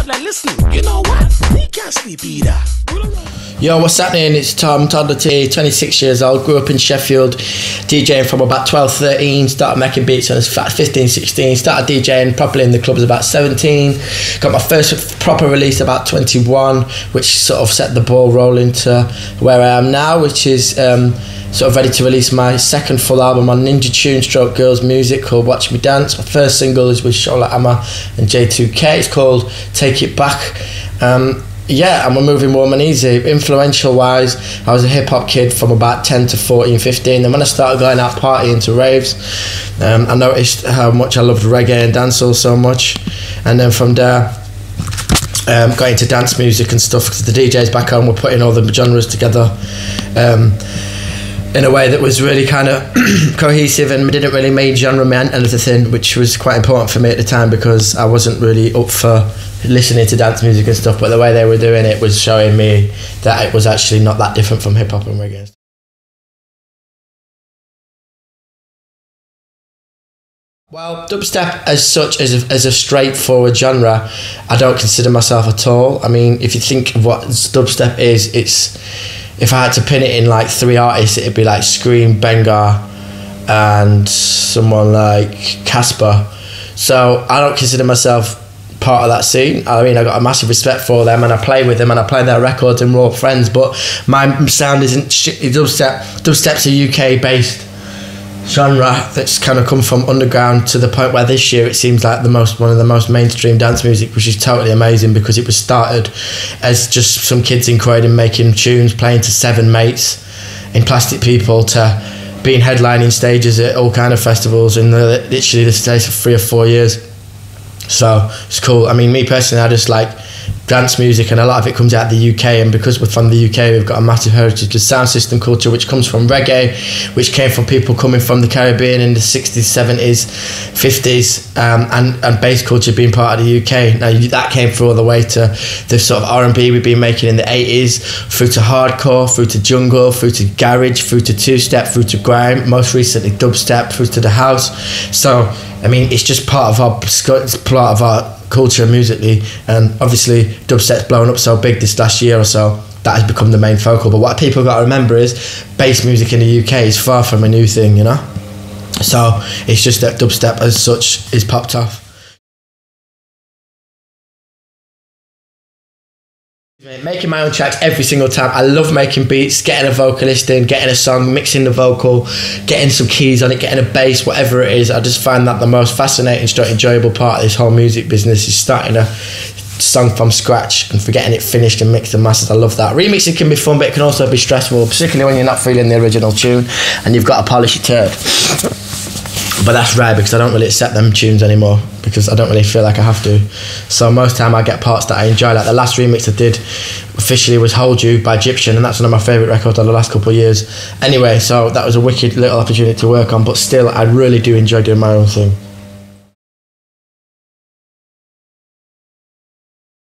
crowd like, listen, you know what? We can't sleep either. Yo, what's happening? It's Tom, toddla T, 26 years old, grew up in Sheffield, DJing from about 12, 13, started making beats when I was 15, 16, started DJing properly in the clubs about 17, got my first proper release about 21, which sort of set the ball rolling to where I am now, which is sort of ready to release my second full album on Ninja Tune stroke Girls Music called Watch Me Dance. My first single is with Charlotte Hammer and J2K, it's called Take It Back. Yeah, and we're moving warm and easy. Influential wise, I was a hip hop kid from about 10 to 14, 15. Then when I started going out partying to raves, I noticed how much I loved reggae and dancehall so much. And then from there, got into dance music and stuff because the DJs back home were putting all the genres together in a way that was really kind of cohesive, and didn't really make genre meant anything, which was quite important for me at the time because I wasn't really up for listening to dance music and stuff, but the way they were doing it was showing me that it was actually not that different from hip hop and reggae. Well, dubstep as such, as a straightforward genre, I don't consider myself at all. I mean, if you think of what dubstep is, if I had to pin it in like three artists, it'd be like Scream, Benga, and someone like Casper. So I don't consider myself part of that scene. I mean, I got a massive respect for them, and I play with them, and I play their records, and we're all friends. But my sound isn't dubstep. Dubstep's a UK based genre that's kind of come from underground to the point where this year it seems like one of the most mainstream dance music, which is totally amazing because it was started as just some kids in Croydon making tunes, playing to 7 mates in Plastic People, to being headlining stages at all kind of festivals in literally the space of 3 or 4 years. So it's cool. I mean, me personally, I just like dance music, and a lot of it comes out of the UK, and because we're from the UK, we've got a massive heritage of sound system culture, which comes from reggae, which came from people coming from the Caribbean in the 60s, 70s, 50s, and bass culture being part of the UK. Now that came through all the way to the sort of R&B we've been making in the 80s, through to hardcore, through to jungle, through to garage, through to two-step, through to grime, most recently dubstep, through to the house. So I mean, it's just part of our culture musically, and obviously dubstep's blown up so big this last year or so that has become the main focal. But what people got to remember is bass music in the UK is far from a new thing, you know. So it's just that dubstep as such is popped off. Making my own tracks every single time. I love making beats, getting a vocalist in, getting a song, mixing the vocal, getting some keys on it, getting a bass, whatever it is. I just find that the most fascinating, enjoyable part of this whole music business is starting a song from scratch and for getting it finished and mixed and mastered. I love that. Remixing can be fun, but it can also be stressful, particularly when you're not feeling the original tune and you've got to polish your turd. But that's rare because I don't really accept them tunes anymore because I don't really feel like I have to. So most time I get parts that I enjoy. Like the last remix I did officially was Hold You by Egyptian, and that's one of my favourite records of the last couple of years. Anyway, so that was a wicked little opportunity to work on, but still I really do enjoy doing my own thing.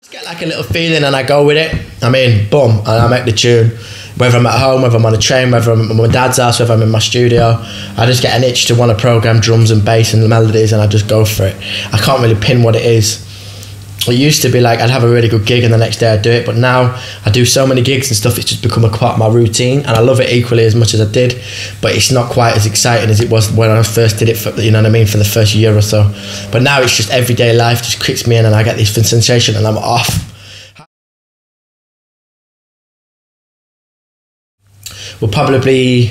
Just get like a little feeling and I go with it. I mean, boom, and I make the tune. Whether I'm at home, whether I'm on a train, whether I'm at my dad's house, whether I'm in my studio, I just get an itch to want to program drums and bass and the melodies, and I just go for it. I can't really pin what it is. It used to be like I'd have a really good gig and the next day I'd do it, but now I do so many gigs and stuff, it's just become a part of my routine, and I love it equally as much as I did, but it's not quite as exciting as it was when I first did it, for, you know what I mean, for the first year or so. But now it's just everyday life just kicks me in and I get this sensation and I'm off. Will probably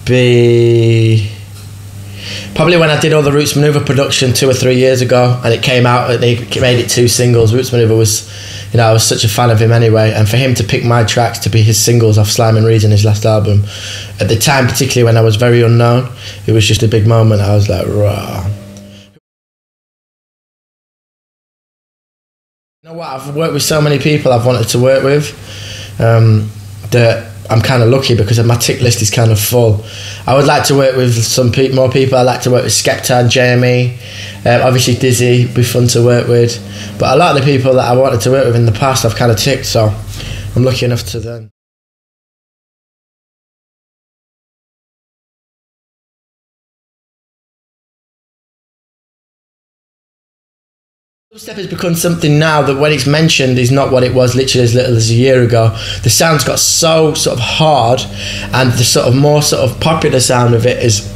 be when I did all the Roots Maneuver production 2 or 3 years ago, and it came out and they made it 2 singles. Roots Maneuver was, you know, I was such a fan of him anyway, and for him to pick my tracks to be his singles off Slime and Reason, his last album, at the time, particularly when I was very unknown, it was just a big moment. I was like, raw. You know what, I've worked with so many people I've wanted to work with, that I'm kind of lucky because my tick list is kind of full. I would like to work with some more people. I'd like to work with Skepta and Jamie. Obviously Dizzy would be fun to work with. But a lot of the people that I wanted to work with in the past I've kind of ticked, so I'm lucky enough to then. Dubstep has become something now that when it's mentioned is not what it was literally as little as a year ago. The sound's got so sort of hard, and the sort of more sort of popular sound of it is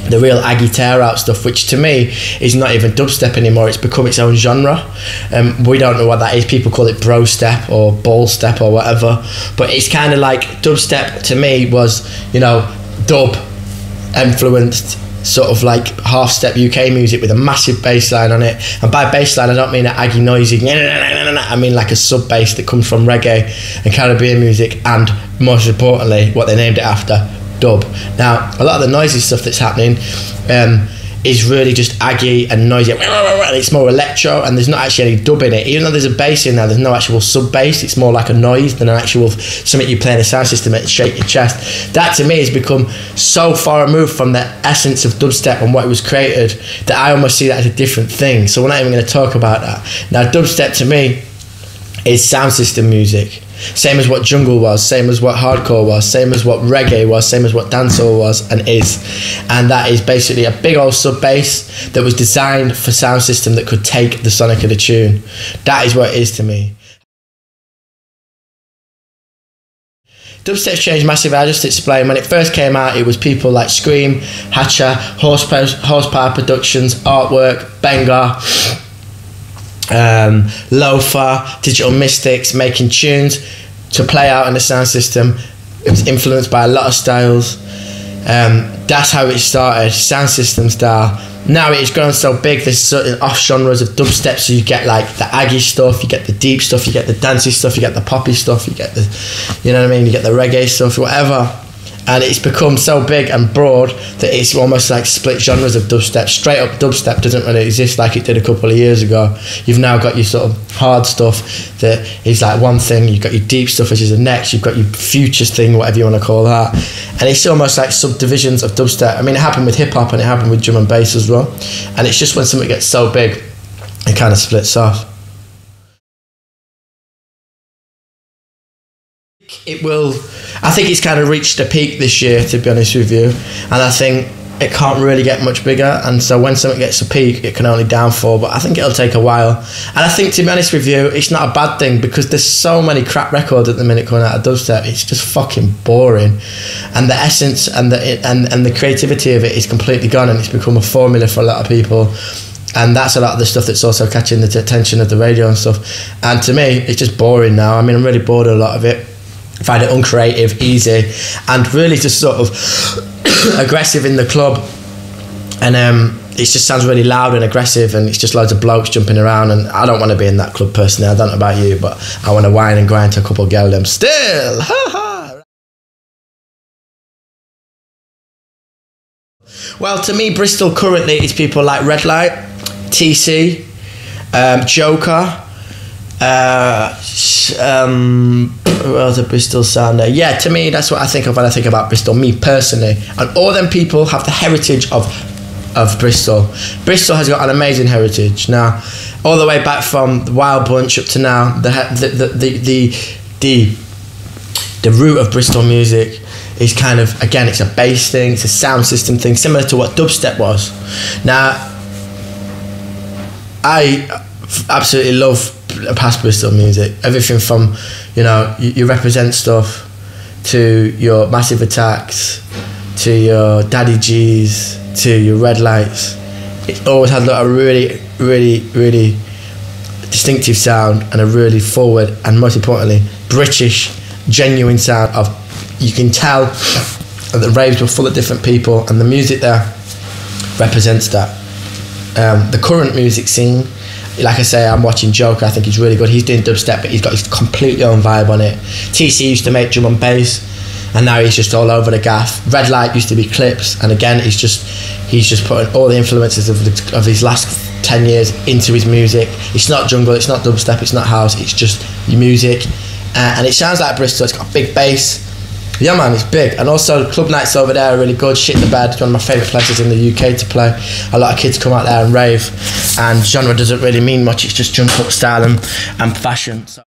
the real Aggie tear out stuff, which to me is not even dubstep anymore. It's become its own genre. We don't know what that is. People call it bro step or ball step or whatever, but it's kind of like dubstep to me was, you know, dub influenced sort of like half step UK music with a massive bass line on it. And by bass line I don't mean an Aggie noisy, I mean like a sub bass that comes from reggae and Caribbean music, and most importantly what they named it after, dub. Now a lot of the noisy stuff that's happening is really just Aggie and noisy, and it's more electro, and there's not actually any dub in it. Even though there's a bass in there, there's no actual sub bass. It's more like a noise than an actual something you play in a sound system and shake your chest. That to me has become so far removed from the essence of dubstep and what it was created that I almost see that as a different thing. So we're not even going to talk about that. Now dubstep to me is sound system music. Same as what jungle was, same as what hardcore was, same as what reggae was, same as what dancehall was and is. And that is basically a big old sub bass that was designed for sound system that could take the sonic of the tune. That is what it is to me. Dubstep's changed massively. I just explained, when it first came out it was people like Scream, Hatcher, Horsepower Productions, Artwork, Benga, Loafer, Digital Mystics, making tunes to play out in the sound system. It was influenced by a lot of styles. That's how it started, sound system style. Now it's grown so big, there's certain off genres of dubstep, so you get like the Aggie stuff, you get the deep stuff, you get the dancey stuff, you get the poppy stuff, you get the, you know what I mean, you get the reggae stuff, whatever. And it's become so big and broad that it's almost like split genres of dubstep. Straight up dubstep doesn't really exist like it did a couple of years ago. You've now got your sort of hard stuff that is like one thing, you've got your deep stuff which is the next, you've got your futures thing, whatever you want to call that. And it's almost like subdivisions of dubstep. I mean, it happened with hip hop and it happened with drum and bass as well. And it's just when something gets so big, it kind of splits off. It will, I think it's kind of reached a peak this year, to be honest with you, and I think it can't really get much bigger, and so when something gets a peak it can only downfall, but I think it'll take a while. And I think, to be honest with you, it's not a bad thing, because there's so many crap records at the minute coming out of dubstep. It's just fucking boring, and the essence and the creativity of it is completely gone, and it's become a formula for a lot of people. And that's a lot of the stuff that's also catching the attention of the radio and stuff. And to me, it's just boring now. I mean, I'm really bored of a lot of it. I find it uncreative, easy, and really just sort of aggressive in the club. And it just sounds really loud and aggressive, and it's just loads of blokes jumping around, and I don't want to be in that club personally. I don't know about you, but I want to whine and grind to a couple of girl them still. Ha ha. Well, to me, Bristol currently is people like Red Light, TC, Joker, who else a Bristol sounder? Yeah, to me that's what I think of when I think about Bristol, me personally. And all them people have the heritage of Bristol. Bristol has got an amazing heritage. Now, all the way back from the Wild Bunch up to now, the root of Bristol music is kind of, again, it's a bass thing, it's a sound system thing, similar to what dubstep was. Now, I absolutely love past Bristol music. Everything from, you know, you represent stuff, to your Massive Attacks, to your Daddy G's, to your Red Lights. It always had a really, really, really distinctive sound, and a really forward and, most importantly, British, genuine sound of, you can tell that the raves were full of different people, and the music there represents that. The current music scene, like I say, I'm watching Joker, I think he's really good. He's doing dubstep, but he's got his completely own vibe on it. TC used to make drum and bass, and now he's just all over the gaff. Red Light used to be clips, and again, he's just putting all the influences of his last 10 years into his music. It's not jungle, it's not dubstep, it's not house, it's just music. And it sounds like Bristol, it's got a big bass. Yeah man, it's big. And also club nights over there are really good. Shit the Bed, one of my favourite places in the UK to play. A lot of kids come out there and rave, and genre doesn't really mean much, it's just jump up style and fashion. So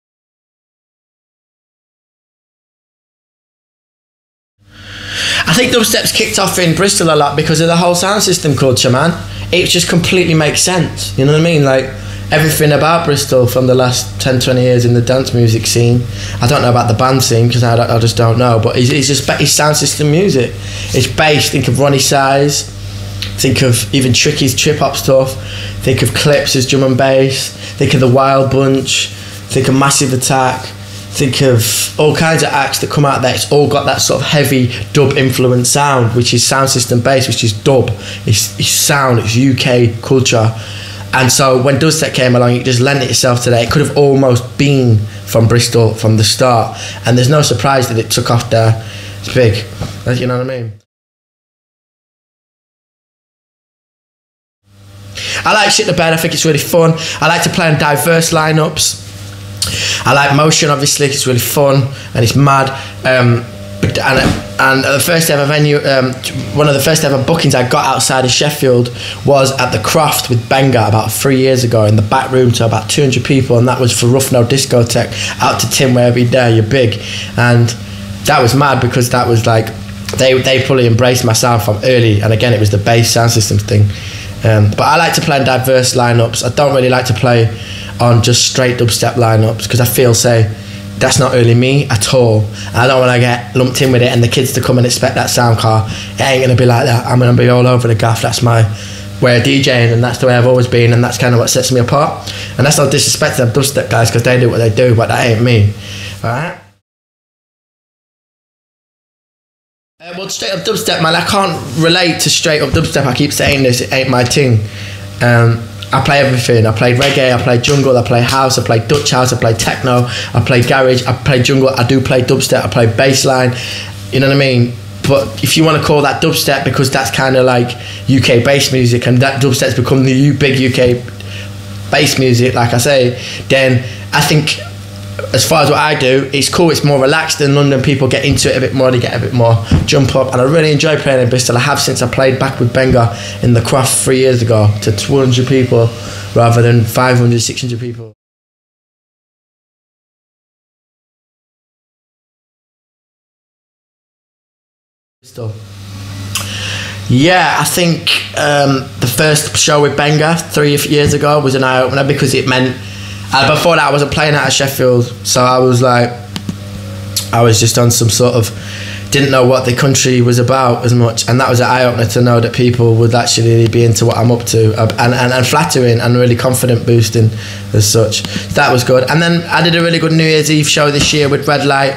I think dubstep's kicked off in Bristol a lot because of the whole sound system culture, man. It just completely makes sense, you know what I mean? Like, everything about Bristol from the last 10-20 years in the dance music scene. I don't know about the band scene because I just don't know, but he's just his sound system music. It's bass. Think of Ronnie Size, think of even Tricky's trip hop stuff, think of Clips as drum and bass, think of the Wild Bunch, think of Massive Attack, think of all kinds of acts that come out there. It's all got that sort of heavy dub influence sound, which is sound system based, which is dub. It's sound, it's UK culture. And so when dubstep came along, it just lent itself to that. It could have almost been from Bristol from the start, and there's no surprise that it took off there. It's big, you know what I mean? I like Shit the Bed. I think it's really fun. I like to play on diverse lineups. I like Motion, obviously, it's really fun and it's mad. And the first ever venue, one of the first ever bookings I got outside of Sheffield was at the Croft with Benga about 3 years ago, in the back room to about 200 people, and that was for Rough No Discotheque, out to Tim Where Every Day You're Big. And that was mad because that was like, they fully embraced my sound from early, and again it was the bass sound systems thing. But I like to play in diverse lineups. I don't really like to play on just straight dubstep lineups because I feel, say, that's not really me at all. And I don't want to get lumped in with it and the kids to come and expect that sound car. It ain't going to be like that. I'm going to be all over the gaff. That's my way of DJing, and that's the way I've always been, and that's kind of what sets me apart. And that's no disrespect to them dubstep guys because they do what they do, but that ain't me. Alright? Well, straight up dubstep, man, I can't relate to straight up dubstep. I keep saying this, it ain't my thing. I play everything. I play reggae, I play jungle, I play house, I play Dutch house, I play techno, I play garage, I play jungle, I do play dubstep, I play bassline, you know what I mean? But if you want to call that dubstep because that's kind of like UK bass music, and that dubstep's become the big UK bass music, like I say, then I think, as far as what I do, it's cool, it's more relaxed than London. People get into it a bit more, they get a bit more jump up, and I really enjoy playing in Bristol. I have since I played back with Benga in the Croft 3 years ago to 200 people rather than 500, 600 people. Bristol. Yeah, I think the first show with Benga 3 years ago was an eye-opener because it meant, before that I wasn't playing out of Sheffield, so I was just on some sort of, didn't know what the country was about as much, and that was an eye-opener to know that people would actually be into what I'm up to, and flattering and really confident boosting as such. That was good. And then I did a really good New Year's Eve show this year with Red Light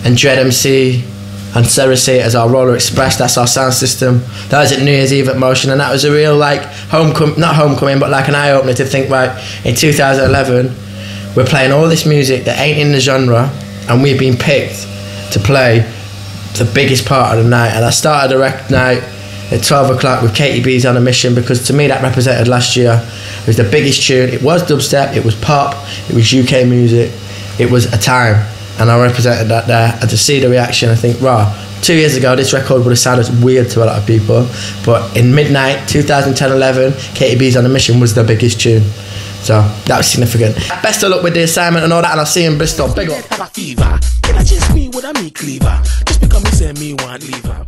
and Dread MC and Cersei as our Roller Express. That's our sound system. That was at New Year's Eve at Motion, and that was a real like not homecoming, but like an eye opener to think, right, in 2011 we're playing all this music that ain't in the genre, and we've been picked to play the biggest part of the night. And I started the rec night at 12 o'clock with Katie B's On a Mission, because to me that represented last year. It was the biggest tune. It was dubstep, it was pop, it was UK music, it was a time. And I represented that there, and to see the reaction, I think, rah, 2 years ago this record would have sounded weird to a lot of people, but in midnight 2010-11, Katie B's On a Mission was the biggest tune, so that was significant. Best of luck with the assignment and all that, and I'll see you in Bristol. Big up. Have a fever. Can I just me with a me cleaver? Just because me say me want leave her.